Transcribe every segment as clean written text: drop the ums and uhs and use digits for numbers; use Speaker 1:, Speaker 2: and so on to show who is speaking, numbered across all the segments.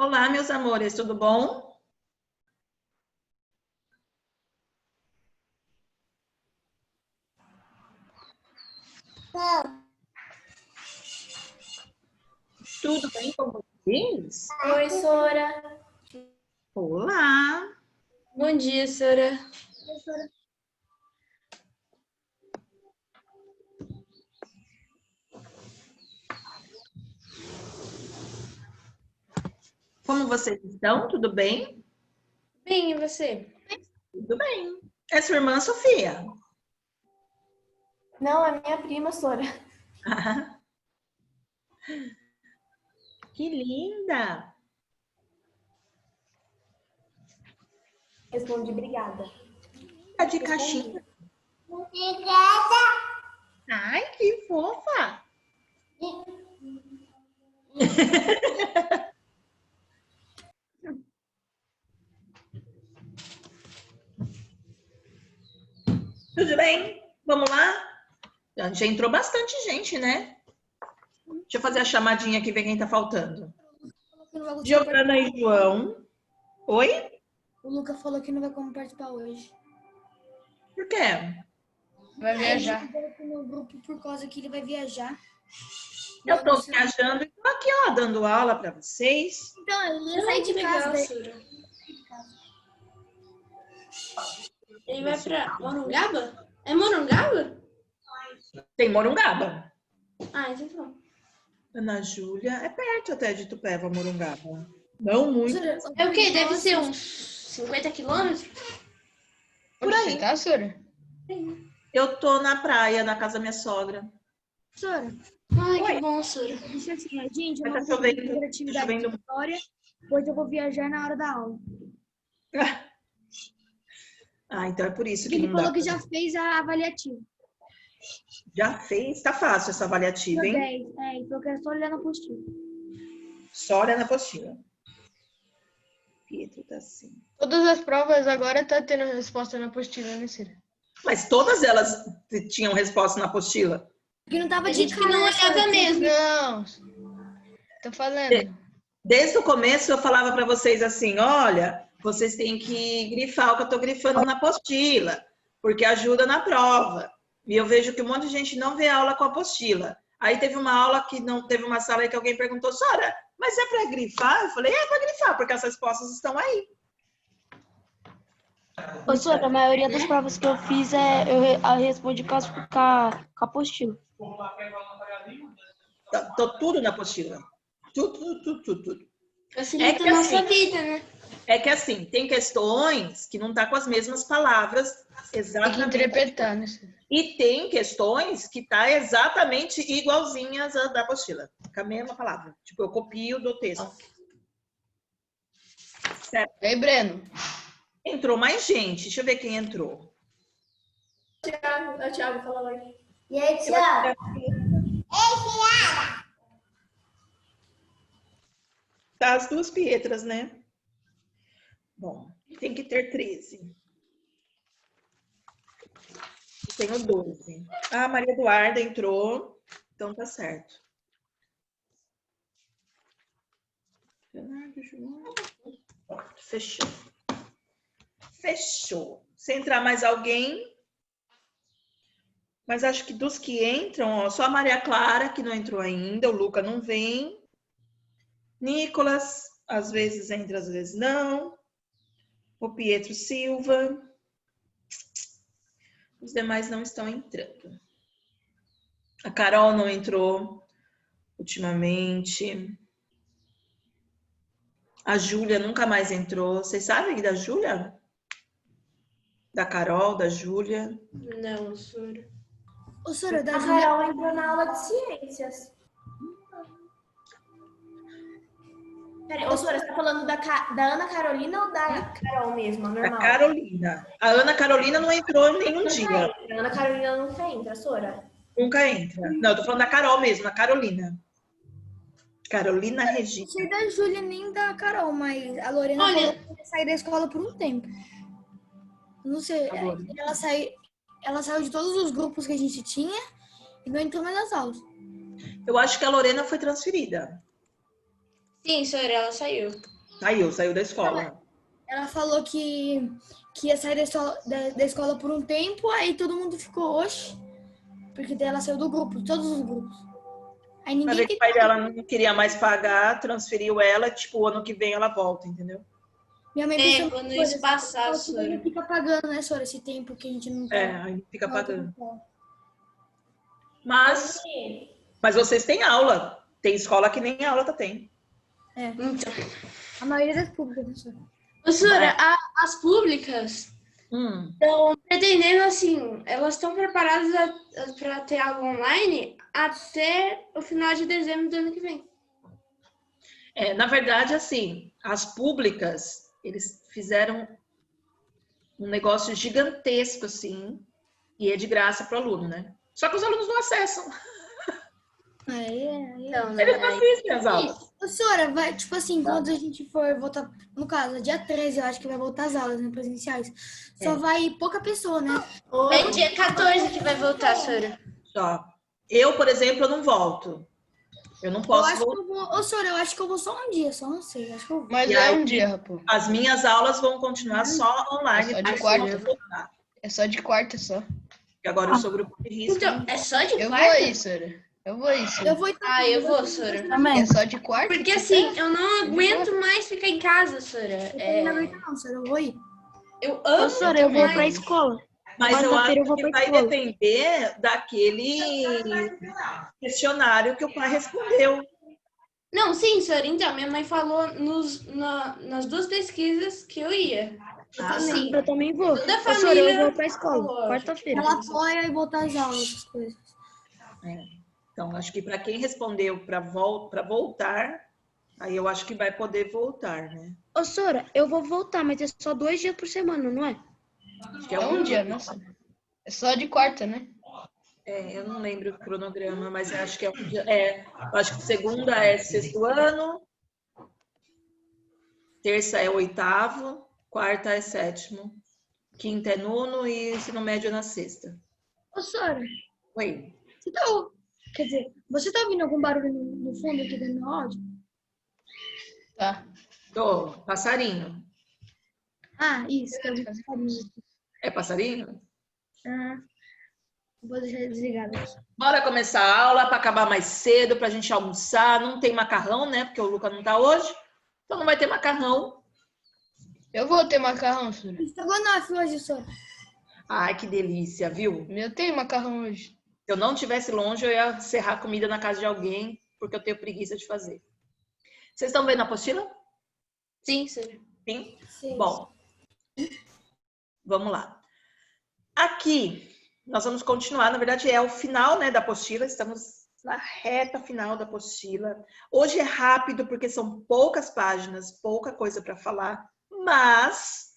Speaker 1: Olá, meus amores, tudo bom? Tudo bem com vocês?
Speaker 2: Oi, Sora.
Speaker 1: Olá!
Speaker 2: Bom dia, Sora.
Speaker 1: Como vocês estão? Tudo bem?
Speaker 2: Bem, e você?
Speaker 1: Tudo bem. É sua irmã Sofia?
Speaker 2: Não, é minha prima, Sora.
Speaker 1: Que linda!
Speaker 2: Respondi, obrigada.
Speaker 1: Tá de caixinha.
Speaker 2: Obrigada.
Speaker 1: Ai, que fofa! Tudo bem? Vamos lá? Já entrou bastante gente, né? Deixa eu fazer a chamadinha aqui, ver quem tá faltando. Giovana e João. Oi?
Speaker 3: O Luca falou que não vai como participar hoje.
Speaker 1: Por quê?
Speaker 2: Vai viajar.
Speaker 3: Ele veio no grupo por causa que ele vai viajar.
Speaker 1: Eu tô viajando e tô aqui, ó, dando aula para vocês.
Speaker 3: Então, ele ia sair de casa.
Speaker 2: Sora. Ele vai pra Morungaba? É Morungaba?
Speaker 1: Tem Morungaba.
Speaker 2: Ah, então tá.
Speaker 1: Ana Júlia, é perto até de Tupéva, Morungaba. Não muito.
Speaker 2: É o quê? Deve ser uns 50 quilômetros?
Speaker 1: Por aí.
Speaker 4: Você tá, Sora?
Speaker 1: Eu tô na praia, na casa da minha sogra.
Speaker 3: Sora,
Speaker 2: Ai,
Speaker 1: Oi.
Speaker 2: que bom, Sora.
Speaker 3: disse assim, gente, eu
Speaker 1: Mas
Speaker 3: não
Speaker 1: tá
Speaker 3: vou
Speaker 1: chovendo,
Speaker 3: fazer
Speaker 1: tá
Speaker 3: atividade
Speaker 1: chovendo.
Speaker 3: de história, pois eu vou viajar na hora da aula.
Speaker 1: Ah, então é por isso que
Speaker 3: Ele
Speaker 1: não
Speaker 3: falou
Speaker 1: dá.
Speaker 3: que já fez a avaliativa.
Speaker 1: Já fez? Tá fácil essa avaliativa,
Speaker 3: Deu
Speaker 1: hein?
Speaker 3: 10. É, então eu quero só olhar no apostila.
Speaker 1: Só olha na apostila. Pietro tá assim.
Speaker 4: Todas as provas agora tá tendo resposta na apostila, né, Sora?
Speaker 1: Mas todas elas tinham resposta na apostila.
Speaker 3: Porque não tava
Speaker 2: A
Speaker 3: de
Speaker 2: gente que
Speaker 3: cara,
Speaker 2: não
Speaker 3: né, Sora?
Speaker 2: olhava mesmo.
Speaker 4: Não, tô falando.
Speaker 1: Desde o começo eu falava para vocês assim, olha, vocês têm que grifar o que eu tô grifando na apostila, porque ajuda na prova. E eu vejo que um monte de gente não vê aula com apostila. Aí teve uma aula que não teve uma sala aí que alguém perguntou, Sora, mas é para grifar? Eu falei, é para grifar, porque as respostas estão aí.
Speaker 5: Ô, Sora, a maioria das provas que eu fiz eu respondi com a apostila.
Speaker 1: Tô tudo na apostila. Tudo.
Speaker 2: Facilita
Speaker 1: É que
Speaker 2: a nossa
Speaker 1: assim-
Speaker 2: vida, né?
Speaker 1: É que assim, tem questões que não tá com as mesmas palavras
Speaker 4: Tem que
Speaker 1: exatamente.
Speaker 4: interpretar, né, Sora?
Speaker 1: E tem questões que tá exatamente igualzinhas à da apostila, com a mesma palavra. Tipo, eu copio do texto. Certo.
Speaker 4: E aí, Breno?
Speaker 1: Entrou mais gente. Deixa eu ver quem entrou.
Speaker 2: O Thiago falou aí.
Speaker 3: E aí,
Speaker 1: Eu vou
Speaker 3: Thiago?
Speaker 1: Tá as duas Pietras, né? Bom, tem que ter 13. Eu tenho 12. Ah, a Maria Eduarda entrou. Então tá certo. Leonardo, João. Fechou. Fechou. Se entrar mais alguém. Mas acho que dos que entram, ó, só a Maria Clara, que não entrou ainda. O Luca não vem. Nicolas, às vezes entra, às vezes não. O Pietro Silva. Os demais não estão entrando. A Carol não entrou ultimamente. A Júlia nunca mais entrou. Vocês sabem da Júlia? Da Carol, da Júlia?
Speaker 2: Não, Sora.
Speaker 3: Ô, Sora, da
Speaker 2: A
Speaker 3: Júlia...
Speaker 2: Carol entrou na aula de ciências. Peraí, ô, Sora, você tá falando da Ana Carolina ou da Carol mesmo, a
Speaker 1: Da
Speaker 2: normal?
Speaker 1: Carolina. A Ana Carolina não entrou nenhum dia.
Speaker 2: A Ana Carolina nunca entra, Sora.
Speaker 1: Nunca entra. Não, eu tô falando da Carol mesmo, a Carolina. Carolina Regina.
Speaker 3: Não sei da Júlia nem da Carol, mas a Lorena
Speaker 2: Olha-
Speaker 3: falou que ia sair da escola por um tempo. Não sei, ela saiu de todos os grupos que a gente tinha e não entrou mais nas aulas.
Speaker 1: Eu acho que a Lorena foi transferida.
Speaker 2: Sim, Sora, ela saiu.
Speaker 1: Saiu da escola.
Speaker 3: Ela falou que ia sair da escola por um tempo, aí todo mundo ficou, oxe, porque daí ela saiu do grupo, todos os grupos. Aí
Speaker 1: Pra ver
Speaker 3: ninguém
Speaker 1: que o pai dela não queria mais pagar, transferiu ela, tipo, o ano que vem ela volta, entendeu?
Speaker 3: Minha mãe pensou
Speaker 2: Quando
Speaker 3: coisa,
Speaker 2: isso passar,
Speaker 3: ela
Speaker 2: Sora.
Speaker 3: não fica pagando, né, Sora, esse tempo que a gente não tá.
Speaker 1: Aí fica pagando. Mas vocês têm aula. Tem escola que nem aula tem.
Speaker 2: Então,
Speaker 3: A maioria das públicas, né, Sora?
Speaker 2: ô, Sora, as públicas estão pretendendo, assim, elas estão preparadas para ter aula online até o final de dezembro do ano que vem.
Speaker 1: Na verdade, assim, as públicas, eles fizeram um negócio gigantesco, assim, e é de graça para o aluno, né? Só que os alunos não acessam.
Speaker 2: Então,
Speaker 1: Eles não assistem as aulas.
Speaker 3: Ô, Sora, vai, tipo assim, quando a gente for voltar, no caso, dia 13, eu acho que vai voltar as aulas, né, presenciais. Só vai pouca pessoa, né?
Speaker 2: É dia 14 que vai voltar, Sora.
Speaker 1: Só. Eu, por exemplo, eu não volto. Eu não
Speaker 3: Eu
Speaker 1: posso
Speaker 3: acho que
Speaker 1: voltar.
Speaker 3: eu vou, ô, Sora, eu acho que eu vou só um dia, só não sei, acho que eu vou.
Speaker 4: Mas
Speaker 1: E
Speaker 4: é
Speaker 1: aí,
Speaker 4: um dia, pô.
Speaker 1: As minhas aulas vão continuar só online.
Speaker 4: É só de
Speaker 1: porque
Speaker 4: quarta.
Speaker 1: eu vou voltar.
Speaker 4: É só de quarta só.
Speaker 1: Porque agora eu sou grupo de risco.
Speaker 2: Então, é só de
Speaker 4: Eu vou
Speaker 2: quarta?
Speaker 4: aí, Sora. Eu vou aí, Sora.
Speaker 3: Eu vou então.
Speaker 2: Eu vou, Sora.
Speaker 4: É só de quarta?
Speaker 2: Porque assim, eu não aguento mais ficar em casa, Sora.
Speaker 3: Eu não aguento não, Sora, eu vou ir.
Speaker 2: Eu amo.
Speaker 5: Ô, Sora, eu vou
Speaker 2: demais.
Speaker 5: pra escola.
Speaker 1: Mas eu
Speaker 5: Quarta-feira eu
Speaker 1: acho
Speaker 5: vou
Speaker 1: que
Speaker 5: pra
Speaker 1: vai
Speaker 5: escola.
Speaker 1: depender daquele questionário que o pai respondeu.
Speaker 2: Não, sim, Sora. Então, minha mãe falou nas duas pesquisas que eu ia.
Speaker 3: Sim.
Speaker 5: Eu também vou.
Speaker 2: Toda a
Speaker 5: Ô, Sora,
Speaker 2: família
Speaker 5: eu vou pra escola.
Speaker 2: falou.
Speaker 5: Quarta-feira.
Speaker 3: Ela apoia e voltar às aulas, essas coisas.
Speaker 1: Então, acho que para quem respondeu para voltar, aí eu acho que vai poder voltar, né?
Speaker 5: Ô, Sora, eu vou voltar, mas é só 2 dias por semana, não é?
Speaker 1: Acho que
Speaker 4: É um dia, né, Sora? É só de quarta, né?
Speaker 1: eu não lembro o cronograma, mas eu acho que é um dia. Eu acho que segunda é sexto ano, terça é oitavo, quarta é sétimo, quinta é nono e ensino médio é na sexta.
Speaker 3: Ô, Sora,
Speaker 1: Oi.
Speaker 3: quer dizer, você tá ouvindo algum barulho no fundo aqui do meu áudio?
Speaker 4: Tá.
Speaker 1: Tô, passarinho.
Speaker 3: Ah, isso, tá ouvindo passarinho aqui.
Speaker 1: É passarinho?
Speaker 3: Ah, vou deixar desligado aqui.
Speaker 1: Bora começar a aula para acabar mais cedo, para a gente almoçar. Não tem macarrão, né? Porque o Luca não tá hoje. Então não vai ter macarrão.
Speaker 4: Eu vou ter macarrão, Sora.
Speaker 3: Estrogonofe hoje, Sora.
Speaker 1: Ai, que delícia, viu?
Speaker 4: Eu tenho macarrão hoje.
Speaker 1: Se eu não estivesse longe, eu ia serrar comida na casa de alguém, porque eu tenho preguiça de fazer. Vocês estão vendo a apostila?
Speaker 2: Sim, Sora.
Speaker 1: Sim?
Speaker 3: Sim.
Speaker 1: Bom, vamos lá. Aqui, nós vamos continuar. Na verdade, é o final, né, da apostila. Estamos na reta final da apostila. Hoje é rápido, porque são poucas páginas, pouca coisa para falar. Mas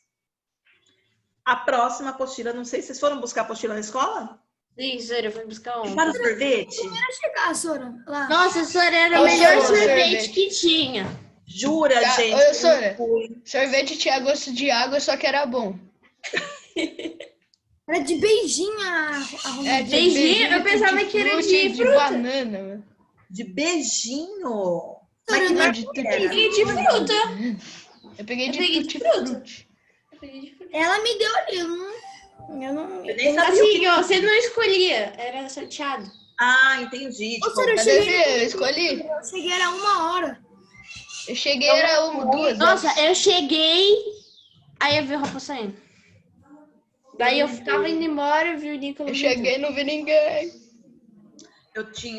Speaker 1: a próxima apostila, não sei se vocês foram buscar a apostila na escola?
Speaker 2: Sim, Sora, eu fui buscar ontem.
Speaker 1: Para o sorvete?
Speaker 3: Chegar, Sora, lá.
Speaker 2: Nossa, Sora, era
Speaker 4: Ô,
Speaker 2: o melhor
Speaker 4: Sora,
Speaker 2: sorvete
Speaker 4: sorvete.
Speaker 2: que tinha.
Speaker 1: Jura,
Speaker 4: Tá,
Speaker 1: gente?
Speaker 4: ô, Sora.
Speaker 1: eu não fui.
Speaker 4: Sorvete tinha gosto de água, só que era bom.
Speaker 3: Era de beijinho a
Speaker 4: É, de
Speaker 2: Beijinho? Eu pensava
Speaker 4: tutti
Speaker 2: que era
Speaker 4: frutti,
Speaker 2: de fruta.
Speaker 4: banana, mano.
Speaker 1: De beijinho.
Speaker 3: Sora,
Speaker 1: Mas que
Speaker 3: não
Speaker 1: marca
Speaker 4: de
Speaker 1: era?
Speaker 2: E de fruta.
Speaker 4: Eu peguei de
Speaker 2: peguei de
Speaker 4: tutti
Speaker 2: fruta.
Speaker 4: frutti.
Speaker 3: Ela me deu ali, eu não.
Speaker 1: Eu nem sabia o
Speaker 2: Assim,
Speaker 1: que...
Speaker 2: ó, você não escolhia, era sorteado.
Speaker 1: Ah, entendi.
Speaker 3: Ô, Sora, eu
Speaker 4: Cadê
Speaker 3: cheguei,
Speaker 4: ver? Eu escolhi.
Speaker 3: eu cheguei, era 1 hora.
Speaker 4: Eu cheguei, era duas.
Speaker 2: Nossa,
Speaker 4: horas.
Speaker 2: eu cheguei, aí eu vi o Rafa saindo. Daí eu tava indo embora, eu vi o Nicolas.
Speaker 4: Eu cheguei e não vi ninguém.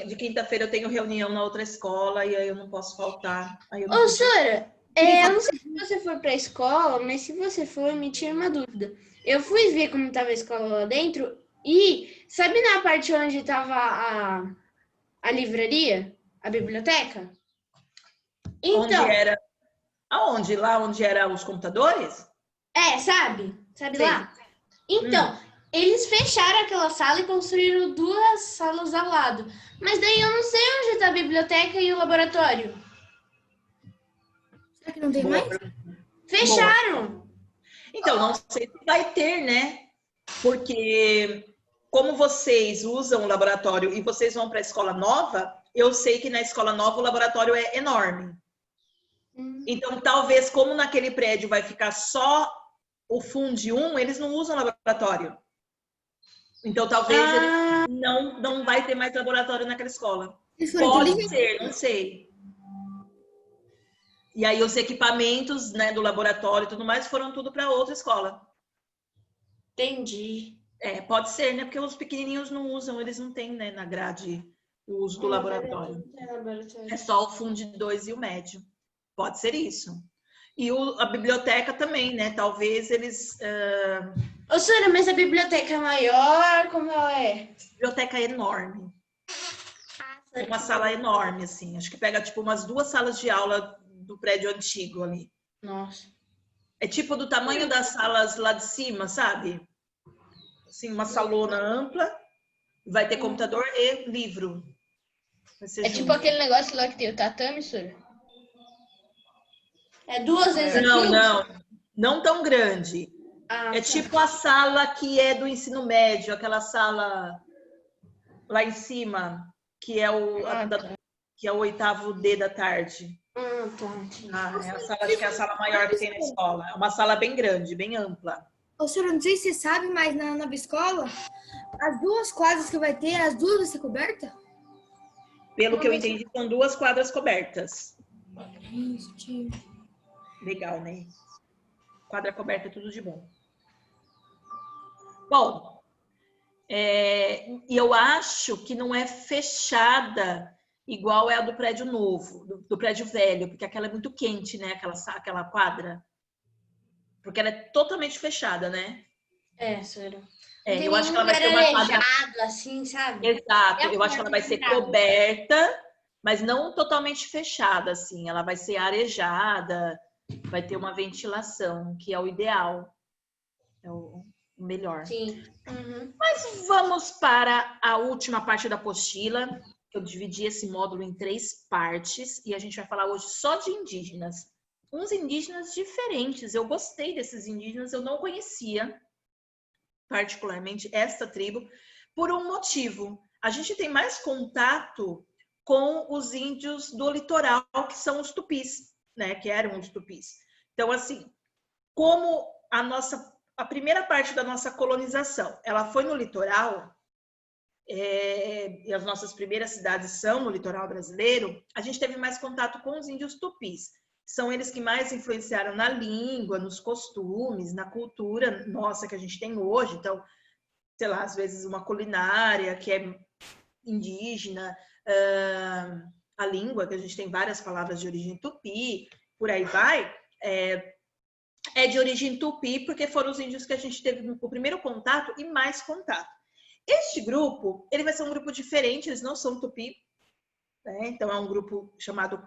Speaker 1: De quinta-feira eu tenho reunião na outra escola e aí eu não posso faltar. Aí eu não
Speaker 2: Ô,
Speaker 1: posso-
Speaker 2: Sora, eu não sei se você foi pra escola, mas se você foi, me tira uma dúvida. Eu fui ver como tava a escola lá dentro e sabe na parte onde tava a livraria, a biblioteca?
Speaker 1: Onde
Speaker 2: Então,
Speaker 1: era? Aonde? Lá onde eram os computadores?
Speaker 2: sabe? Sabe
Speaker 1: Sim.
Speaker 2: lá? Então, eles fecharam aquela sala e construíram 2 salas ao lado. Mas daí eu não sei onde tá a biblioteca e o laboratório.
Speaker 3: Será que não tem
Speaker 1: Boa
Speaker 3: mais?
Speaker 1: pergunta.
Speaker 2: Fecharam.
Speaker 1: Então, não sei se vai ter, né? Porque como vocês usam o laboratório e vocês vão para a escola nova, eu sei que na escola nova o laboratório é enorme. Então, talvez, como naquele prédio vai ficar só o Funde 1, eles não usam laboratório. Então, talvez ele não vai ter mais laboratório naquela escola. Pode ser, não sei. E aí, os equipamentos, né, do laboratório e tudo mais foram tudo para outra escola.
Speaker 2: Entendi.
Speaker 1: Pode ser, né? Porque os pequenininhos não usam, eles não têm, né, na grade o uso do laboratório. É só o Funde 2 e o médio. Pode ser isso. E a biblioteca também, né? Talvez eles...
Speaker 2: Ô, senhora, mas a biblioteca é maior? Como ela é?
Speaker 1: A biblioteca é enorme. É uma sala enorme, assim. Acho que pega, tipo, umas 2 salas de aula do prédio antigo ali.
Speaker 2: Nossa.
Speaker 1: É tipo do tamanho das salas lá de cima, sabe? Assim, uma salona ampla. Vai ter computador e livro.
Speaker 4: É tipo aquele negócio lá que tem o tatame, senhora?
Speaker 2: É 2 vezes
Speaker 1: Não,
Speaker 2: aquilo?
Speaker 1: não tão grande.
Speaker 2: Ah,
Speaker 1: É tipo a sala que é do ensino médio, aquela sala lá em cima, que é que é o 8º D da tarde.
Speaker 2: tá.
Speaker 1: É a sala, acho que é a sala maior que tem na escola. É uma sala bem grande, bem ampla.
Speaker 3: Ô, senhora, não sei se você sabe, mas na nova escola, as 2 quadras que vai ter, as 2 vão ser cobertas?
Speaker 1: Pelo que eu entendi, são 2 quadras cobertas.
Speaker 3: Isso,
Speaker 1: Legal, né? Quadra coberta é tudo de bom. Bom, e eu acho que não é fechada igual é a do prédio novo, do prédio velho, porque aquela é muito quente, né? Aquela quadra. Porque ela é totalmente fechada, né?
Speaker 2: Senhora.
Speaker 1: Eu acho que ela vai ser uma quadra...
Speaker 2: assim, sabe?
Speaker 1: Exato, eu acho que ela vai ser coberta, mas não totalmente fechada, assim. Ela vai ser arejada, vai ter uma ventilação, que é o ideal. É o melhor.
Speaker 2: Sim.
Speaker 1: Mas vamos para a última parte da apostila. Eu dividi esse módulo em 3 partes e a gente vai falar hoje só de indígenas. Uns indígenas diferentes. Eu gostei desses indígenas, eu não conhecia particularmente esta tribo, por um motivo. A gente tem mais contato com os índios do litoral, que são os tupis, né? Que eram os tupis. Então, assim, como a primeira parte da nossa colonização, ela foi no litoral, e as nossas primeiras cidades são no litoral brasileiro, a gente teve mais contato com os índios tupis. São eles que mais influenciaram na língua, nos costumes, na cultura nossa que a gente tem hoje. Então, sei lá, às vezes uma culinária que é indígena, a língua, que a gente tem várias palavras de origem tupi, por aí vai, é de origem tupi, porque foram os índios que a gente teve o primeiro contato e mais contato. Este grupo, ele vai ser um grupo diferente, eles não são tupi, né? Então é um grupo chamado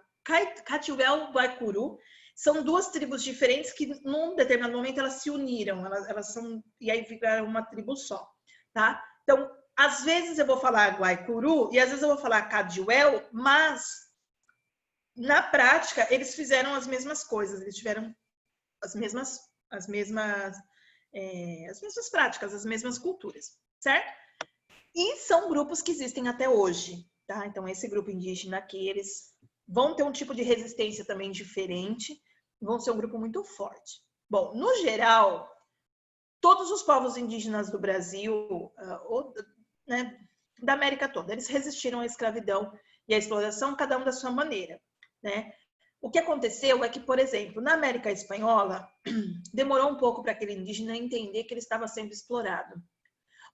Speaker 1: Catiuel Guaicuru. São 2 tribos diferentes que, num determinado momento, elas se uniram. Elas são, e aí viraram uma tribo só, tá? Então, às vezes eu vou falar Guaicuru e às vezes eu vou falar Catiuel, mas na prática eles fizeram as mesmas coisas. Eles tiveram as mesmas práticas, as mesmas culturas, certo? E são grupos que existem até hoje, tá? Então, esse grupo indígena aqui, eles vão ter um tipo de resistência também diferente, vão ser um grupo muito forte. Bom, no geral, todos os povos indígenas do Brasil, né, da América toda, eles resistiram à escravidão e à exploração, cada um da sua maneira, né? O que aconteceu é que, por exemplo, na América Espanhola, demorou um pouco para aquele indígena entender que ele estava sendo explorado.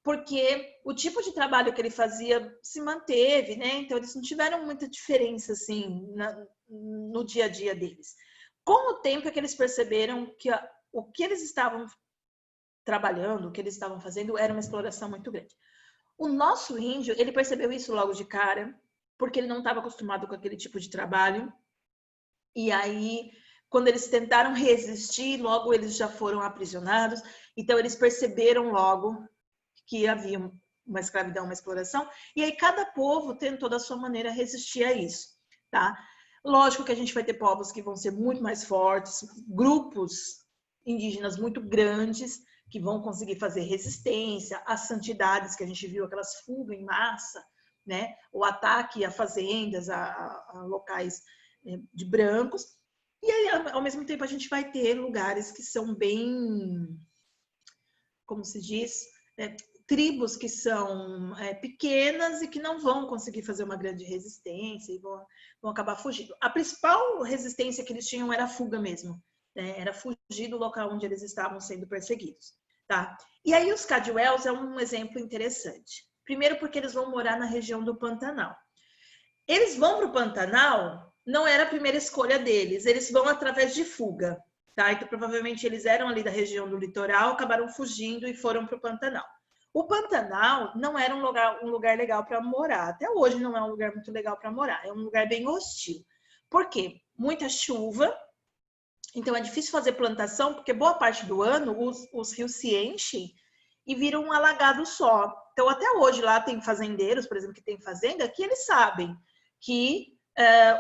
Speaker 1: Porque o tipo de trabalho que ele fazia se manteve, né? Então, eles não tiveram muita diferença, assim, no dia a dia deles. Com o tempo é que eles perceberam que o que eles estavam trabalhando, o que eles estavam fazendo, era uma exploração muito grande. O nosso índio, ele percebeu isso logo de cara, porque ele não estava acostumado com aquele tipo de trabalho. E aí, quando eles tentaram resistir, logo eles já foram aprisionados. Então, eles perceberam logo que havia uma escravidão, uma exploração, e aí cada povo tentou da sua maneira resistir a isso, tá? Lógico que a gente vai ter povos que vão ser muito mais fortes, grupos indígenas muito grandes, que vão conseguir fazer resistência às santidades que a gente viu, aquelas fugas em massa, né? O ataque a fazendas, a locais de brancos, E aí, ao mesmo tempo, a gente vai ter lugares que são bem, como se diz, tribos que são pequenas e que não vão conseguir fazer uma grande resistência e vão acabar fugindo. A principal resistência que eles tinham era a fuga mesmo, né? Era fugir do local onde eles estavam sendo perseguidos. Tá? E aí os Cadwells é um exemplo interessante. Primeiro porque eles vão morar na região do Pantanal. Eles vão para o Pantanal, não era a primeira escolha deles, eles vão através de fuga. Tá? Então provavelmente eles eram ali da região do litoral, acabaram fugindo e foram para o Pantanal. O Pantanal não era um lugar legal para morar. Até hoje não é um lugar muito legal para morar. É um lugar bem hostil. Por quê? Muita chuva. Então, é difícil fazer plantação, porque boa parte do ano os rios se enchem e viram um alagado só. Então, até hoje lá tem fazendeiros, por exemplo, que tem fazenda, que eles sabem que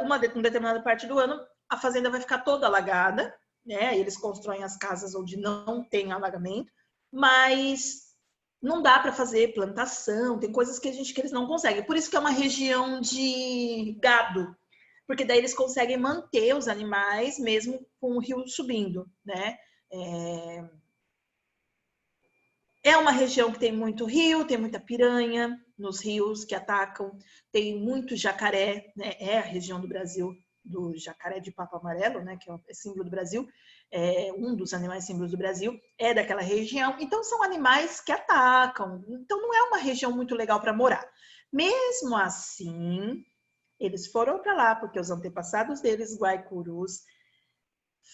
Speaker 1: uma determinada parte do ano a fazenda vai ficar toda alagada, né? Eles constroem as casas onde não tem alagamento, mas não dá para fazer plantação, tem coisas que eles não conseguem. Por isso que é uma região de gado, porque daí eles conseguem manter os animais mesmo com o rio subindo, né? É uma região que tem muito rio, tem muita piranha nos rios que atacam, tem muito jacaré, né? É a região do Brasil do jacaré de papo amarelo, né? Que é símbolo do Brasil, é um dos animais símbolos do Brasil, é daquela região. Então são animais que atacam, então não é uma região muito legal para morar. Mesmo assim, eles foram para lá porque os antepassados deles, Guaicurus,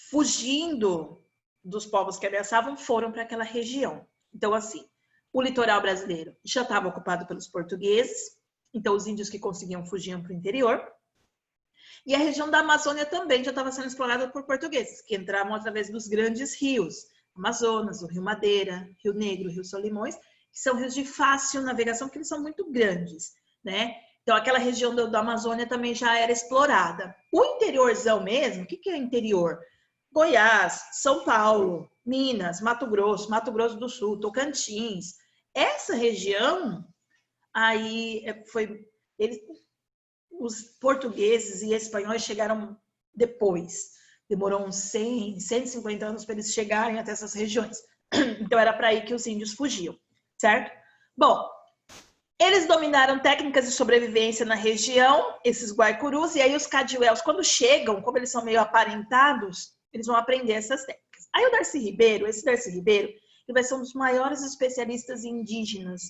Speaker 1: fugindo dos povos que ameaçavam, foram para aquela região. Então, assim, o litoral brasileiro já estava ocupado pelos portugueses, então os índios que conseguiam fugiam para o interior. E a região da Amazônia também já estava sendo explorada por portugueses, que entravam através dos grandes rios, Amazonas, o Rio Madeira, Rio Negro, Rio Solimões, que são rios de fácil navegação, porque eles são muito grandes, né? Então, aquela região da Amazônia também já era explorada. O interiorzão mesmo, o que é interior? Goiás, São Paulo, Minas, Mato Grosso do Sul, Tocantins. Essa região, aí os portugueses e espanhóis chegaram depois. Demorou uns 100, 150 anos para eles chegarem até essas regiões. Então, era para aí que os índios fugiam, certo? Bom, eles dominaram técnicas de sobrevivência na região, esses Guaicurus, e aí os Cadwells, quando chegam, como eles são meio aparentados, eles vão aprender essas técnicas. Aí o Darcy Ribeiro, ele vai ser um dos maiores especialistas indígenas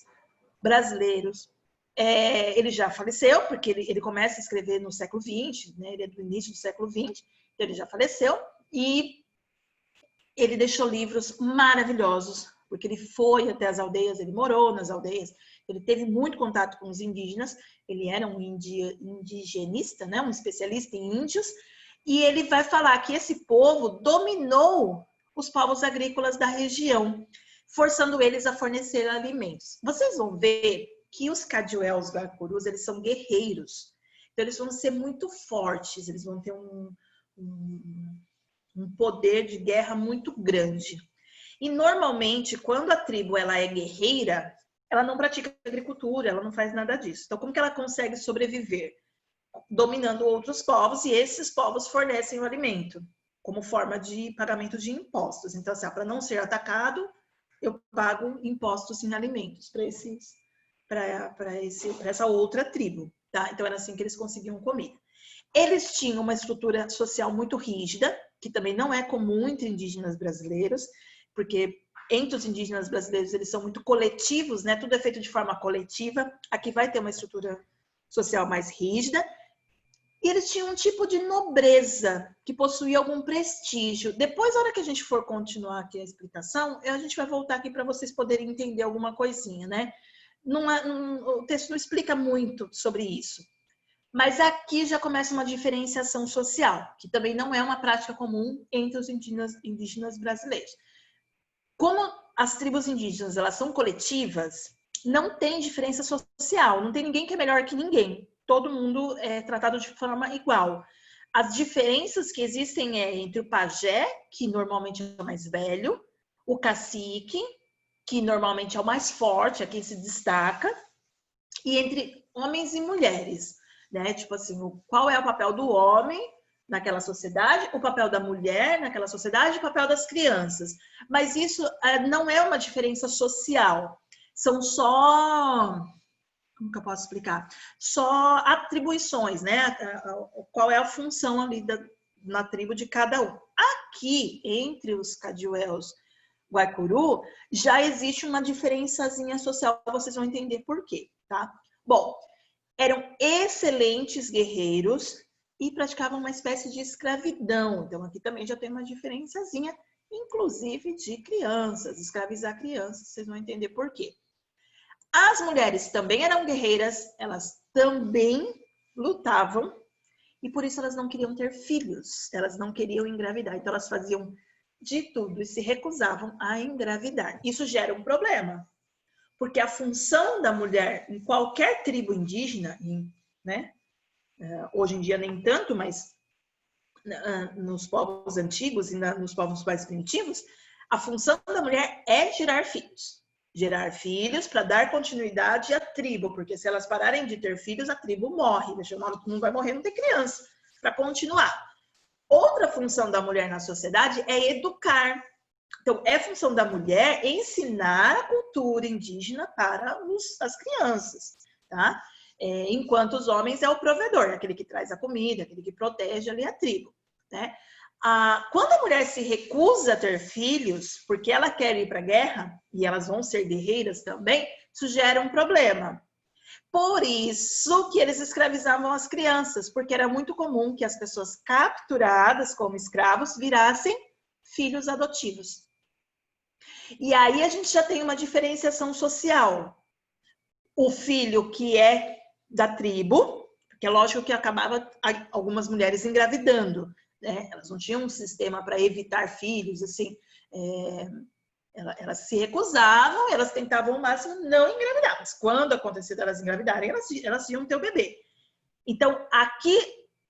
Speaker 1: brasileiros. Ele já faleceu, porque ele começa a escrever no século XX, né? Ele é do início do século XX, então ele já faleceu, e ele deixou livros maravilhosos, porque ele foi até as aldeias, ele morou nas aldeias, ele teve muito contato com os indígenas, ele era um indigenista, né? Um especialista em índios, e ele vai falar que esse povo dominou os povos agrícolas da região, forçando eles a fornecer alimentos. Vocês vão ver que os Cadwells, Guaicurus, eles são guerreiros. Então, eles vão ser muito fortes, eles vão ter um poder de guerra muito grande. E, normalmente, quando a tribo ela é guerreira, ela não pratica agricultura, ela não faz nada disso. Então, como que ela consegue sobreviver? Dominando outros povos, e esses povos fornecem o alimento como forma de pagamento de impostos. Então, assim, para não ser atacado, eu pago impostos em alimentos para essa outra tribo. Tá? Então, era assim que eles conseguiam comida. Eles tinham uma estrutura social muito rígida, que também não é comum entre indígenas brasileiros, porque entre os indígenas brasileiros eles são muito coletivos, né? Tudo é feito de forma coletiva. Aqui vai ter uma estrutura social mais rígida. E eles tinham um tipo de nobreza que possuía algum prestígio. Depois, na hora que a gente for continuar aqui a explicação, a gente vai voltar aqui para vocês poderem entender alguma coisinha, né? O texto não explica muito sobre isso. Mas aqui já começa uma diferenciação social, que também não é uma prática comum entre os indígenas brasileiros. Como as tribos indígenas elas são coletivas, não tem diferença social, não tem ninguém que é melhor que ninguém. Todo mundo é tratado de forma igual. As diferenças que existem é entre o pajé, que normalmente é o mais velho, o cacique, que normalmente é o mais forte, é quem se destaca, e entre homens e mulheres, né? Tipo assim, qual é o papel do homem naquela sociedade, o papel da mulher naquela sociedade, o papel das crianças. Mas isso não é uma diferença social. São só... Como que eu posso explicar? Só atribuições, né? Qual é a função ali na tribo de cada um. Aqui, entre os Cadiuels Guaicurú, já existe uma diferençazinha social, vocês vão entender por quê, tá? Bom, eram excelentes guerreiros e praticavam uma espécie de escravidão. Então, aqui também já tem uma diferençazinha, inclusive de crianças, escravizar crianças, vocês vão entender por quê. As mulheres também eram guerreiras, elas também lutavam e por isso elas não queriam ter filhos, elas não queriam engravidar. Então elas faziam de tudo e se recusavam a engravidar. Isso gera um problema, porque a função da mulher em qualquer tribo indígena, né? Hoje em dia nem tanto, mas nos povos antigos e nos povos mais primitivos, a função da mulher é gerar filhos. Gerar filhos para dar continuidade à tribo, porque se elas pararem de ter filhos, a tribo morre. Não vai morrer, não tem criança para continuar. Outra função da mulher na sociedade é educar. Então, é função da mulher ensinar a cultura indígena para as crianças, tá? Enquanto os homens é o provedor, aquele que traz a comida, aquele que protege ali a tribo, né? Quando a mulher se recusa a ter filhos, porque ela quer ir para a guerra, e elas vão ser guerreiras também, isso gera um problema. Por isso que eles escravizavam as crianças, porque era muito comum que as pessoas capturadas como escravos virassem filhos adotivos. E aí a gente já tem uma diferenciação social. O filho que é da tribo, porque é lógico que acabava algumas mulheres engravidando, né? Elas não tinham um sistema para evitar filhos, assim, elas se recusavam, elas tentavam ao máximo não engravidar, mas quando acontecia delas engravidarem, elas iam ter o bebê. Então, aqui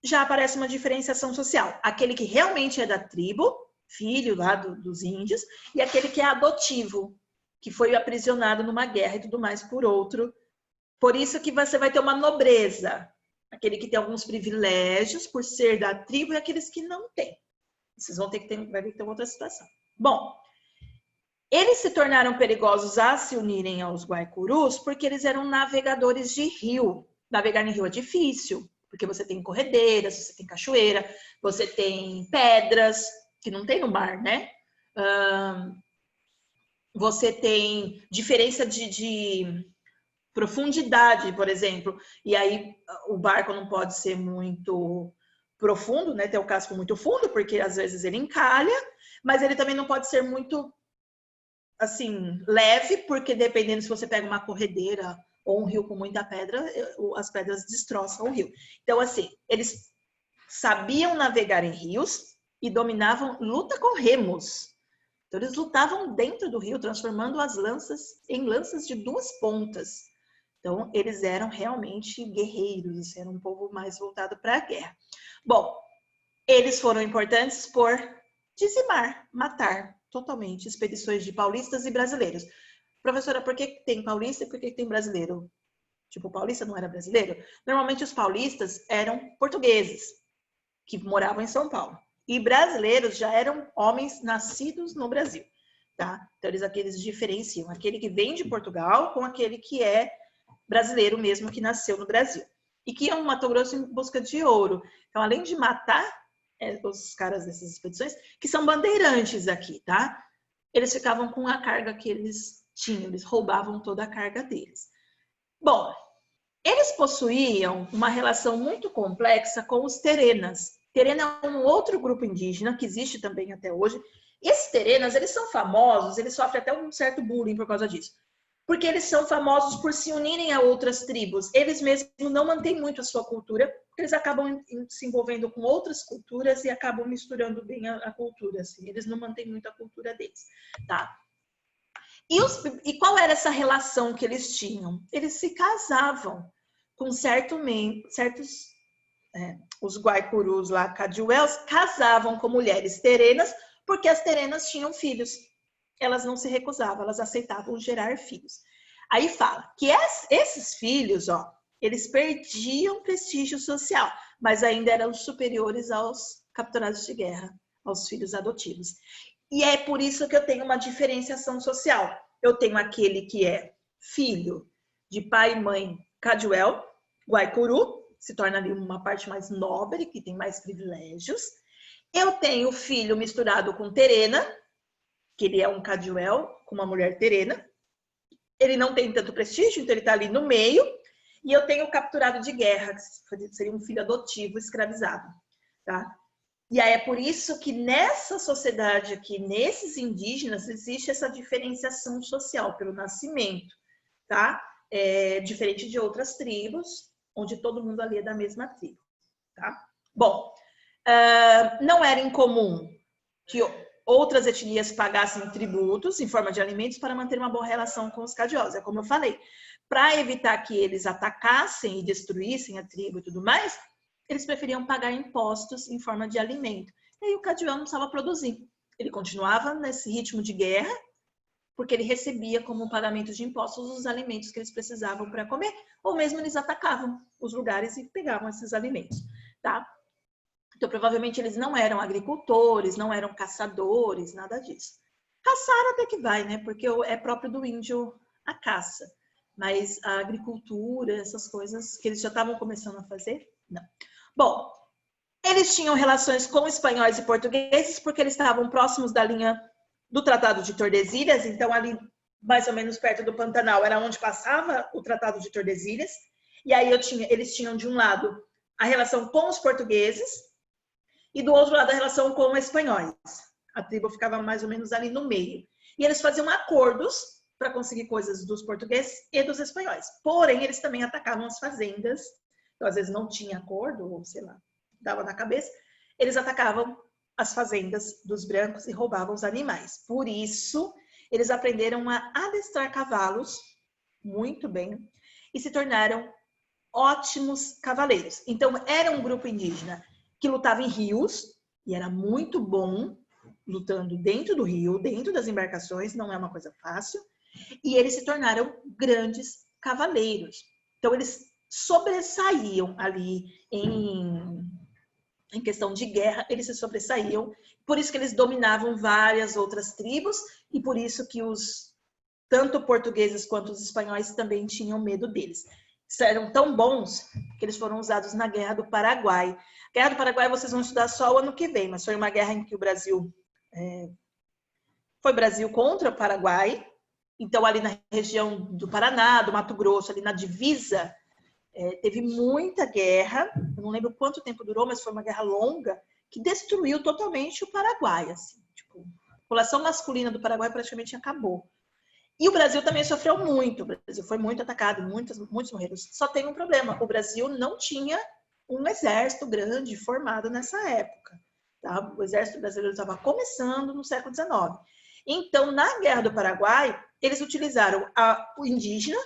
Speaker 1: já aparece uma diferenciação social. Aquele que realmente é da tribo, filho lá dos índios, e aquele que é adotivo, que foi aprisionado numa guerra e tudo mais por outro. Por isso que você vai ter uma nobreza. Aquele que tem alguns privilégios por ser da tribo e aqueles que não têm. Vocês vão ter que ter outra situação. Bom, eles se tornaram perigosos a se unirem aos Guaicurus porque eles eram navegadores de rio. Navegar em rio é difícil, porque você tem corredeiras, você tem cachoeira, você tem pedras, que não tem no mar, né? Você tem diferença de profundidade, por exemplo, e aí o barco não pode ser muito profundo, né? Ter o casco muito fundo, porque às vezes ele encalha, mas ele também não pode ser muito, assim, leve, porque dependendo se você pega uma corredeira ou um rio com muita pedra, as pedras destroçam o rio. Então, assim, eles sabiam navegar em rios e dominavam luta com remos. Então, eles lutavam dentro do rio, transformando as lanças em lanças de 2 pontas. Então, eles eram realmente guerreiros, eram um povo mais voltado para a guerra. Bom, eles foram importantes por dizimar, matar totalmente expedições de paulistas e brasileiros. Professora, por que tem paulista e por que tem brasileiro? Tipo, o paulista não era brasileiro? Normalmente os paulistas eram portugueses, que moravam em São Paulo. E brasileiros já eram homens nascidos no Brasil, tá? Então, eles diferenciam aquele que vem de Portugal com aquele que é brasileiro mesmo, que nasceu no Brasil. E que iam no Mato Grosso em busca de ouro. Então, além de matar os caras dessas expedições, que são bandeirantes aqui, tá? Eles ficavam com a carga que eles tinham, eles roubavam toda a carga deles. Bom, eles possuíam uma relação muito complexa com os terenas. Terena é um outro grupo indígena que existe também até hoje. Esses terenas, eles são famosos, eles sofrem até um certo bullying por causa disso. Porque eles são famosos por se unirem a outras tribos. Eles mesmos não mantêm muito a sua cultura, porque eles acabam se envolvendo com outras culturas e acabam misturando bem a cultura. Assim. Eles não mantêm muito a cultura deles, tá? E qual era essa relação que eles tinham? Eles se casavam com certos... os Guaicurus lá, Cadiuels, casavam com mulheres terenas, porque as terenas tinham filhos. Elas não se recusavam, elas aceitavam gerar filhos. Aí fala que esses filhos, ó, eles perdiam prestígio social, mas ainda eram superiores aos capturados de guerra, aos filhos adotivos. E é por isso que eu tenho uma diferenciação social. Eu tenho aquele que é filho de pai e mãe Caduel, Guaicuru, se torna ali uma parte mais nobre, que tem mais privilégios. Eu tenho filho misturado com Terena, que ele é um Caduel com uma mulher Terena. Ele não tem tanto prestígio, então ele está ali no meio. E eu tenho o capturado de guerra, que seria um filho adotivo escravizado, tá? E aí é por isso que nessa sociedade aqui, nesses indígenas, existe essa diferenciação social pelo nascimento, tá? Diferente de outras tribos, onde todo mundo ali é da mesma tribo, tá? Bom, não era incomum que outras etnias pagassem tributos em forma de alimentos para manter uma boa relação com os cadiosos. É como eu falei, para evitar que eles atacassem e destruíssem a tribo e tudo mais, eles preferiam pagar impostos em forma de alimento. E aí o Caduel não precisava produzir. Ele continuava nesse ritmo de guerra, porque ele recebia como pagamento de impostos os alimentos que eles precisavam para comer, ou mesmo eles atacavam os lugares e pegavam esses alimentos, tá? Então, provavelmente, eles não eram agricultores, não eram caçadores, nada disso. Caçar até que vai, né? Porque é próprio do índio a caça. Mas a agricultura, essas coisas que eles já estavam começando a fazer, não. Bom, eles tinham relações com espanhóis e portugueses porque eles estavam próximos da linha do Tratado de Tordesilhas, então ali mais ou menos perto do Pantanal era onde passava o Tratado de Tordesilhas, e aí eles tinham de um lado a relação com os portugueses e do outro lado a relação com os espanhóis. A tribo ficava mais ou menos ali no meio. E eles faziam acordos para conseguir coisas dos portugueses e dos espanhóis. Porém, eles também atacavam as fazendas. Então, às vezes não tinha acordo, ou sei lá, dava na cabeça. Eles atacavam as fazendas dos brancos e roubavam os animais. Por isso, eles aprenderam a adestrar cavalos muito bem e se tornaram ótimos cavaleiros. Então, era um grupo indígena que lutava em rios e era muito bom lutando dentro do rio, dentro das embarcações, não é uma coisa fácil. E eles se tornaram grandes cavaleiros. Então, eles sobressaíam ali em questão de guerra, eles se sobressaíam. Por isso que eles dominavam várias outras tribos e por isso que tanto portugueses quanto os espanhóis também tinham medo deles. Eram tão bons que eles foram usados na Guerra do Paraguai. A Guerra do Paraguai vocês vão estudar só o ano que vem, mas foi uma guerra em que o Brasil foi Brasil contra o Paraguai. Então, ali na região do Paraná, do Mato Grosso, ali na divisa, teve muita guerra. Eu não lembro quanto tempo durou, mas foi uma guerra longa que destruiu totalmente o Paraguai. Assim, tipo, a população masculina do Paraguai praticamente acabou. E o Brasil também sofreu muito. O Brasil foi muito atacado, muitos morreram. Só tem um problema: o Brasil não tinha um exército grande formado nessa época. Tá? O exército brasileiro estava começando no século XIX. Então, na Guerra do Paraguai, eles utilizaram o indígena,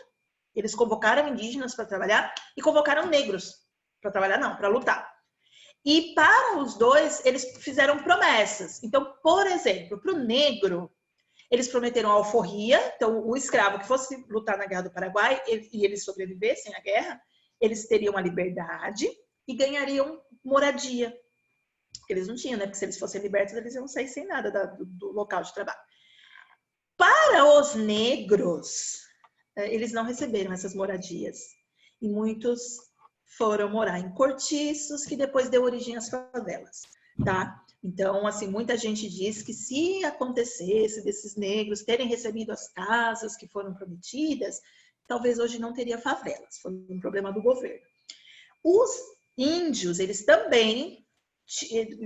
Speaker 1: eles convocaram indígenas para trabalhar e convocaram negros para trabalhar, não, para lutar. E para os dois, eles fizeram promessas. Então, por exemplo, para o negro, eles prometeram a alforria. Então, o escravo que fosse lutar na Guerra do Paraguai e eles sobrevivessem à guerra, eles teriam a liberdade e ganhariam moradia. Eles não tinham, né? Porque se eles fossem libertos, eles iam sair sem nada do local de trabalho. Para os negros, eles não receberam essas moradias. E muitos foram morar em cortiços, que depois deu origem às favelas, tá? Então, assim, muita gente diz que se acontecesse desses negros terem recebido as casas que foram prometidas, talvez hoje não teria favelas. Foi um problema do governo. Os índios, eles também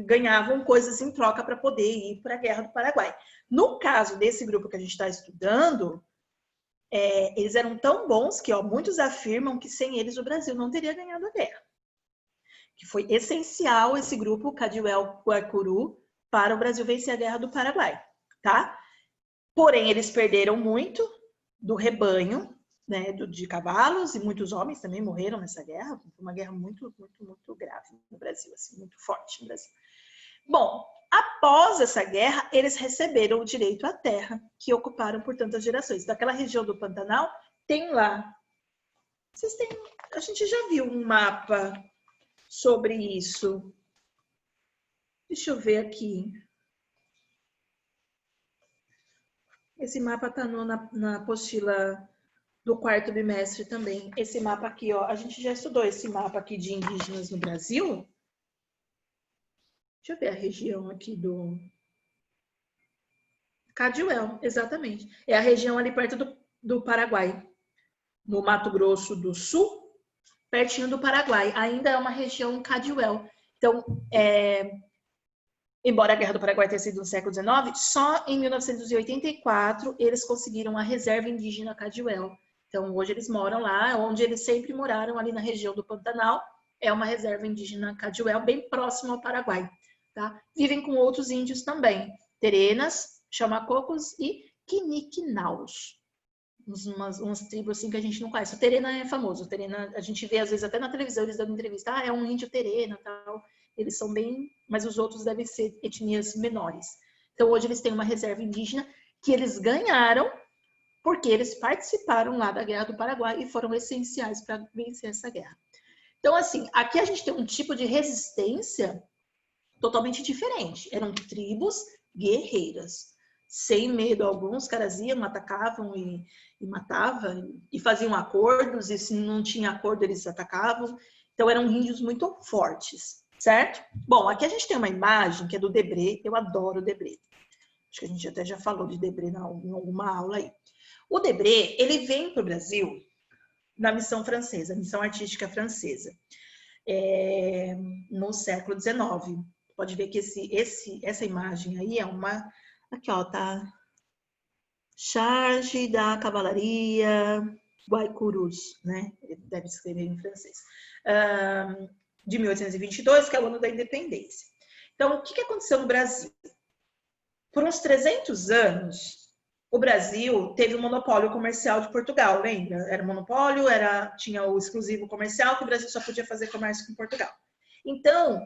Speaker 1: ganhavam coisas em troca para poder ir para a Guerra do Paraguai. No caso desse grupo que a gente está estudando, eles eram tão bons que muitos afirmam que sem eles o Brasil não teria ganhado a guerra. Que foi essencial esse grupo, Caduel Guaicuru, para o Brasil vencer a Guerra do Paraguai, tá? Porém, eles perderam muito do rebanho, né, de cavalos, e muitos homens também morreram nessa guerra. Foi uma guerra muito, muito, muito grave no Brasil, assim, muito forte no Brasil. Bom, após essa guerra, eles receberam o direito à terra, que ocuparam por tantas gerações. Daquela região do Pantanal, tem lá... a gente já viu um mapa sobre isso. Deixa eu ver aqui. Esse mapa está na apostila do 4º bimestre também. Esse mapa aqui, ó, a gente já estudou esse mapa aqui de indígenas no Brasil. Deixa eu ver a região aqui do Caduel, exatamente. É a região ali perto do Paraguai, no Mato Grosso do Sul, pertinho do Paraguai. Ainda é uma região Caduel. Então, embora a Guerra do Paraguai tenha sido no século XIX, só em 1984 eles conseguiram a reserva indígena Caduel. Então, hoje eles moram lá, onde eles sempre moraram, ali na região do Pantanal. É uma reserva indígena Caduel, bem próximo ao Paraguai. Tá? Vivem com outros índios também, terenas, chamacocos e quiniquinaus. Umas tribos assim que a gente não conhece. O terena é famoso. O terena, a gente vê às vezes até na televisão, eles dando entrevista, é um índio terena, tal. Eles são bem, mas os outros devem ser etnias menores. Então hoje eles têm uma reserva indígena que eles ganharam porque eles participaram lá da Guerra do Paraguai e foram essenciais para vencer essa guerra. Então assim, aqui a gente tem um tipo de resistência totalmente diferente. Eram tribos guerreiras, sem medo algum. Os caras iam, atacavam e matavam, e faziam acordos, e se não tinha acordo eles atacavam. Então eram índios muito fortes, certo? Bom, aqui a gente tem uma imagem que é do Debré. Eu adoro o Debré. Acho que a gente até já falou de Debré em alguma aula aí. O Debré, ele vem para o Brasil na missão francesa, missão artística francesa, no século XIX. Pode ver que essa imagem aí é uma... Aqui, ó, tá? Charge da Cavalaria Guaicurus, né? Ele deve escrever em francês. De 1822, que é o ano da independência. Então, o que aconteceu no Brasil? Por uns 300 anos, o Brasil teve o monopólio comercial de Portugal, lembra? Era o monopólio, tinha o exclusivo comercial, que o Brasil só podia fazer comércio com Portugal. Então,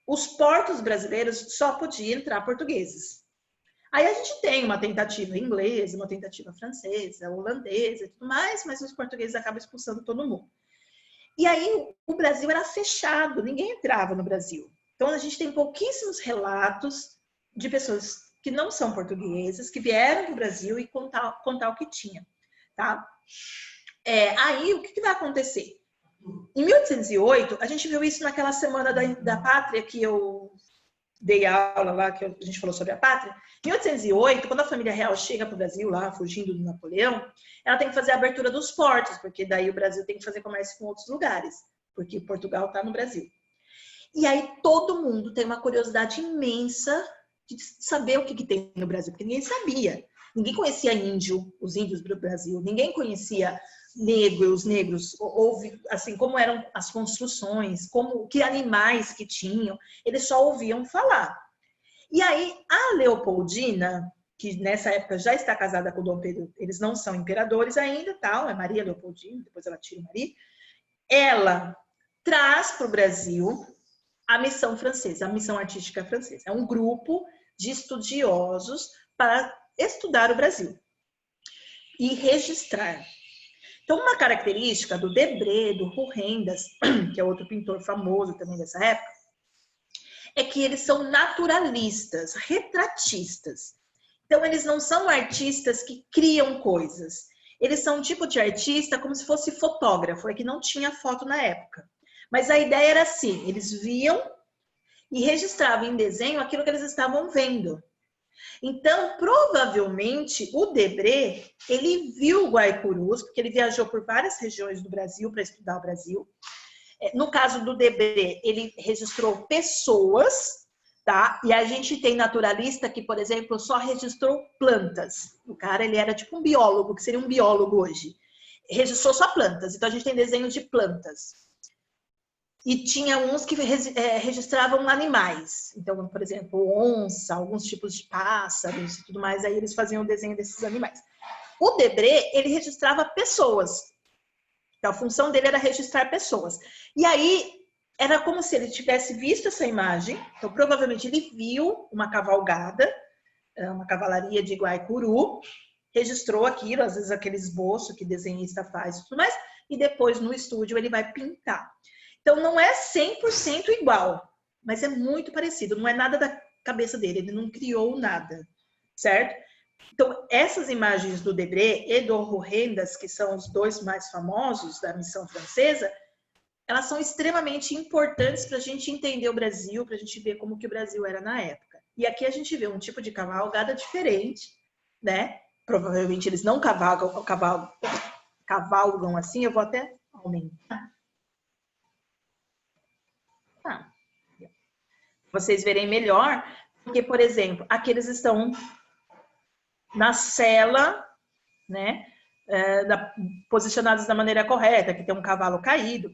Speaker 1: os portos brasileiros só podiam entrar portugueses. Aí a gente tem uma tentativa inglesa, uma tentativa francesa, holandesa e tudo mais, mas os portugueses acabam expulsando todo mundo. E aí o Brasil era fechado, ninguém entrava no Brasil. Então a gente tem pouquíssimos relatos de pessoas que não são portuguesas, que vieram para o Brasil e contar o que tinha. Tá? Aí o que vai acontecer? Em 1808, a gente viu isso naquela semana da pátria que eu dei aula lá, que a gente falou sobre a pátria. Em 1808, quando a família real chega para o Brasil, lá, fugindo do Napoleão, ela tem que fazer a abertura dos portos, porque daí o Brasil tem que fazer comércio com outros lugares, porque Portugal está no Brasil. E aí todo mundo tem uma curiosidade imensa de saber o que tem no Brasil, porque ninguém sabia. Ninguém conhecia os índios do Brasil, ninguém conhecia os negros, assim, como eram as construções, que animais que tinham, eles só ouviam falar. E aí, a Leopoldina, que nessa época já está casada com o Dom Pedro, eles não são imperadores ainda, tal, é Maria Leopoldina, depois ela tira Maria, ela traz para o Brasil a missão francesa, a missão artística francesa. É um grupo de estudiosos para estudar o Brasil e registrar. Então, uma característica do Debré, do Rourendas, que é outro pintor famoso também dessa época, é que eles são naturalistas, retratistas. Então, eles não são artistas que criam coisas. Eles são um tipo de artista como se fosse fotógrafo, é que não tinha foto na época. Mas a ideia era assim, eles viam e registravam em desenho aquilo que eles estavam vendo. Então, provavelmente, o Debré, ele viu o Guaicurus, porque ele viajou por várias regiões do Brasil para estudar o Brasil. No caso do Debré, ele registrou pessoas, tá? E a gente tem naturalista que, por exemplo, só registrou plantas. O cara, ele era tipo um biólogo, que seria um biólogo hoje. Registrou só plantas. Então, a gente tem desenhos de plantas. E tinha uns que registravam animais. Então, por exemplo, onça, alguns tipos de pássaros e tudo mais. Aí eles faziam o desenho desses animais. O Debré, ele registrava pessoas. Então, a função dele era registrar pessoas. E aí, era como se ele tivesse visto essa imagem. Então, provavelmente, ele viu uma cavalgada, uma cavalaria de Guaicuru, registrou aquilo, às vezes aquele esboço que desenhista faz e tudo mais, e depois, no estúdio, ele vai pintar. Então, não é 100% igual, mas é muito parecido. Não é nada da cabeça dele, ele não criou nada, certo? Então, essas imagens do Debré e do Rohendas, que são os dois mais famosos da missão francesa, elas são extremamente importantes para a gente entender o Brasil, para a gente ver como que o Brasil era na época. E aqui a gente vê um tipo de cavalgada diferente, né? Provavelmente eles não cavalgam assim. Eu vou até aumentar. Tá. Vocês verem melhor, porque, por exemplo, aqui eles estão na cela, né? Posicionados da maneira correta, que tem um cavalo caído.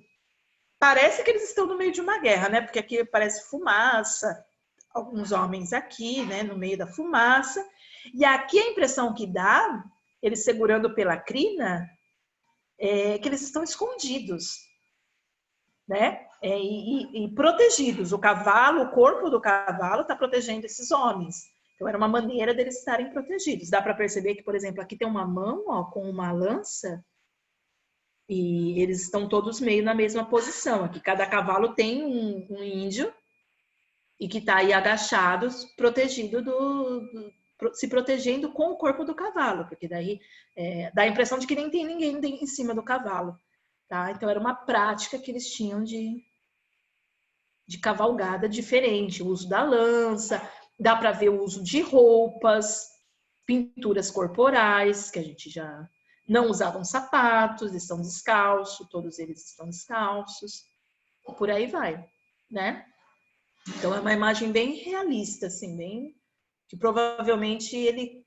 Speaker 1: Parece que eles estão no meio de uma guerra, né? Porque aqui parece fumaça, alguns homens aqui, né? No meio da fumaça. E aqui a impressão que dá, eles segurando pela crina, é que eles estão escondidos, né? E protegidos. O cavalo, o corpo do cavalo está protegendo esses homens. Então era uma maneira deles estarem protegidos. Dá para perceber que, por exemplo, aqui tem uma mão, ó, com uma lança. E eles estão todos meio na mesma posição. Aqui cada cavalo tem um índio e que está aí agachado, protegido se protegendo com o corpo do cavalo, porque daí dá a impressão de que nem tem ninguém em cima do cavalo. Tá? Então era uma prática que eles tinham de cavalgada diferente, o uso da lança, dá para ver o uso de roupas, pinturas corporais, que a gente já... Não usavam sapatos, estão descalços, todos eles estão descalços, e por aí vai, né? Então é uma imagem bem realista, assim, bem que provavelmente ele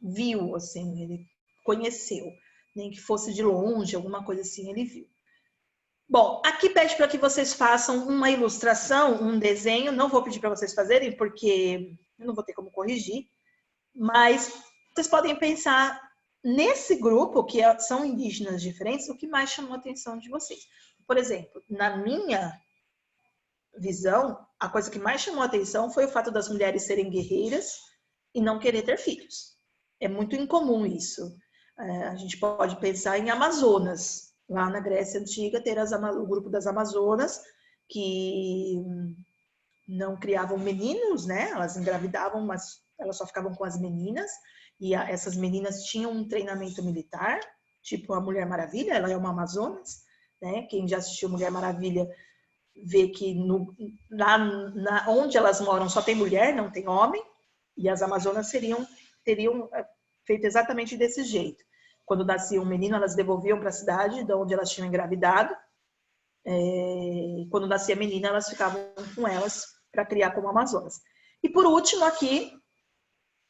Speaker 1: viu, assim, ele conheceu, nem que fosse de longe, alguma coisa assim, ele viu. Bom, aqui pede para que vocês façam uma ilustração, um desenho, não vou pedir para vocês fazerem, porque eu não vou ter como corrigir, mas vocês podem pensar nesse grupo, que são indígenas diferentes, o que mais chamou a atenção de vocês. Por exemplo, na minha visão, a coisa que mais chamou a atenção foi o fato das mulheres serem guerreiras e não querer ter filhos. É muito incomum isso. A gente pode pensar em Amazonas, lá na Grécia Antiga, ter o grupo das Amazonas, que não criavam meninos, né? Elas engravidavam, mas elas só ficavam com as meninas, e essas meninas tinham um treinamento militar, tipo a Mulher Maravilha, ela é uma Amazonas, né? Quem já assistiu Mulher Maravilha vê que onde elas moram só tem mulher, não tem homem, e as Amazonas teriam feito exatamente desse jeito. Quando nascia um menino, elas devolviam para a cidade de onde elas tinham engravidado. Quando nascia a menina, elas ficavam com elas para criar como Amazonas. E por último aqui,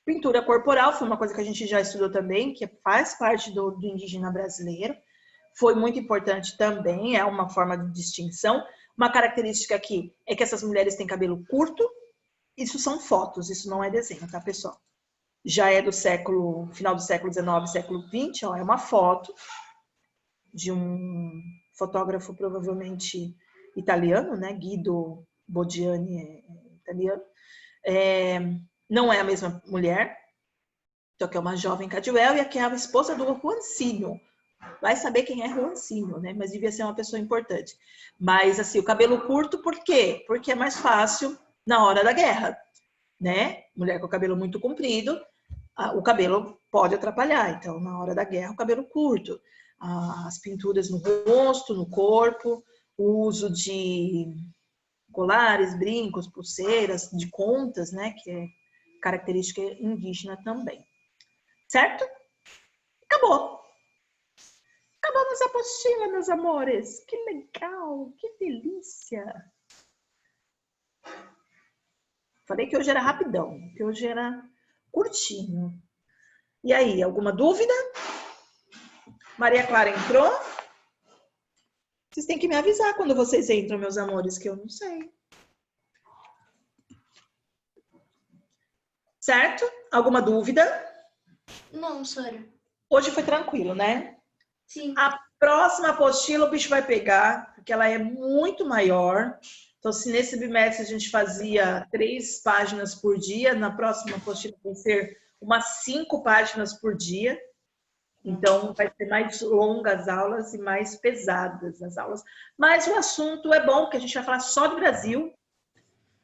Speaker 1: pintura corporal, foi uma coisa que a gente já estudou também, que faz parte do indígena brasileiro. Foi muito importante também, é uma forma de distinção. Uma característica aqui é que essas mulheres têm cabelo curto. Isso são fotos, isso não é desenho, tá, pessoal? Já é do final do século XIX, século XX, ó, é uma foto de um fotógrafo provavelmente italiano, né? Guido Bodiani é italiano. Não é a mesma mulher. Então aqui é uma jovem Cadwell e aqui é a esposa do Juancinho. Vai saber quem é Juancinho, né? Mas devia ser uma pessoa importante. Mas assim, o cabelo curto, por quê? Porque é mais fácil na hora da guerra, né? Mulher com o cabelo muito comprido, o cabelo pode atrapalhar. Então, na hora da guerra, o cabelo curto. As pinturas no rosto, no corpo, o uso de colares, brincos, pulseiras, de contas, né? Que é característica indígena também. Certo? Acabou. Acabou nossa apostila, meus amores. Que legal, que delícia. Falei que hoje era rapidão, que hoje era curtinho. E aí, alguma dúvida? Maria Clara entrou? Vocês têm que me avisar quando vocês entram, meus amores, que eu não sei. Certo? Alguma dúvida?
Speaker 2: Não, Sora.
Speaker 1: Hoje foi tranquilo, né?
Speaker 2: Sim.
Speaker 1: A próxima apostila o bicho vai pegar, porque ela é muito maior. Então, se nesse bimestre a gente fazia 3 páginas por dia, na próxima apostila vai ser umas 5 páginas por dia. Então, vai ser mais longas as aulas e mais pesadas as aulas. Mas o assunto é bom, porque a gente vai falar só do Brasil,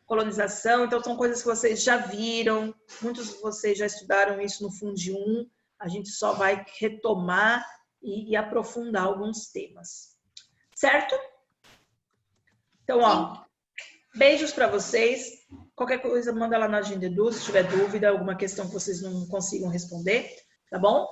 Speaker 1: colonização, então são coisas que vocês já viram, muitos de vocês já estudaram isso no Fundi 1, a gente só vai retomar e aprofundar alguns temas. Certo? Então, ó, beijos para vocês. Qualquer coisa, manda lá na Agenda Edu, se tiver dúvida, alguma questão que vocês não consigam responder, tá bom?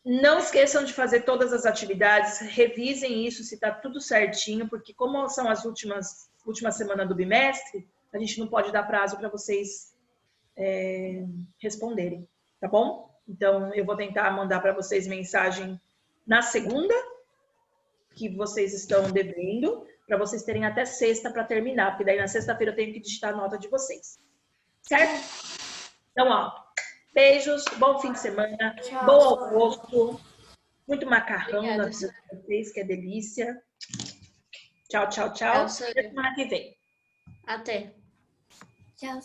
Speaker 1: Não esqueçam de fazer todas as atividades, revisem isso se tá tudo certinho, porque como são as últimas semanas do bimestre, a gente não pode dar prazo para vocês responderem, tá bom? Então, eu vou tentar mandar para vocês mensagem na segunda, que vocês estão devendo, para vocês terem até sexta para terminar, porque daí na sexta-feira eu tenho que digitar a nota de vocês. Certo? Então, ó, beijos, bom fim de semana,
Speaker 3: Tchau.
Speaker 1: bom almoço, muito macarrão
Speaker 2: Obrigada,
Speaker 1: na vida de vocês, que é delícia. Tchau, tchau, tchau.
Speaker 2: Tchau,
Speaker 1: Até
Speaker 2: Sônia.
Speaker 1: semana que vem.
Speaker 2: Até.
Speaker 3: Tchau,